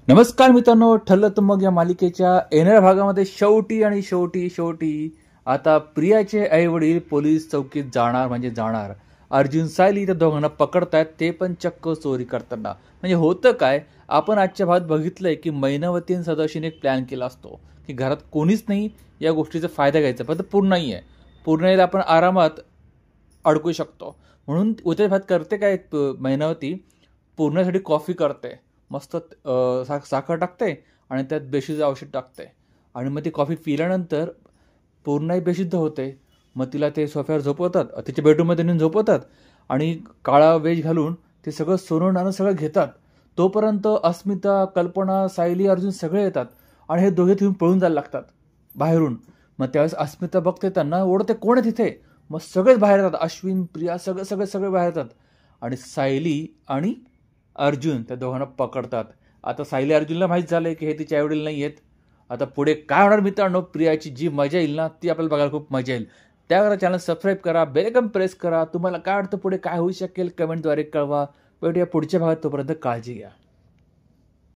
नमस्कार मित्रांनो, ठरलं तर मग या मालिकेच्या येणाऱ्या भागामध्ये शेवटी आता प्रियाचे आई वडील पोलीस चौकीत जाणार म्हणजे जाणार. अर्जुन सायली त्या दोघांना पकडतायत, ते पण चक्क चोरी करताना. म्हणजे होतं काय, आपण आजच्या भागात बघितलंय की मैनावती आणि सदाशिवने एक प्लॅन केला असतो की घरात कोणीच नाही, या गोष्टीचा फायदा घ्यायचा. पण पूर्ण नाही आहे, पूर्णला आपण आरामात अडकू शकतो. म्हणून उद्या भात करते काय, मैनावती पूर्णासाठी कॉफी करते. मस्त साखर टाकते आणि त्यात बेशुद्ध औषध टाकते आणि मग ती कॉफी पिल्यानंतर पूर्णही बेशुद्ध होते. मग तिला ते सोफ्यावर झोपवतात, तिच्या बेडरूममध्ये नेऊन झोपवतात आणि काळा वेज घालून ते सगळं सोनं नाणं सगळं घेतात. तोपर्यंत अस्मिता, कल्पना, सायली, अर्जुन सगळे येतात आणि हे दोघे तिथून पळून जायला लागतात बाहेरून. मग त्यावेळेस अस्मिता बघते, त्यांना ओढते, कोण आहे तिथे. मग सगळेच बाहेर येतात, अश्विन, प्रिया, सगळे बाहेर येतात आणि सायली आणि अर्जुन त्या दोघांना पकडतात. आता सायली अर्जुनला माहीत झालंय की हे तिचे आईवडील नाही आहेत. आता पुढे काय होणार मित्रांनो, प्रियाची जी मजा येईल ना, ती आपल्याला बघायला खूप मजा येईल. त्यावर चॅनल सबस्क्राईब करा, बेल आयकॉन प्रेस करा. तुम्हाला काय वाटतं पुढे काय होऊ शकेल कमेंटद्वारे कळवा. भेटूया पुढच्या भागात, तोपर्यंत काळजी घ्या.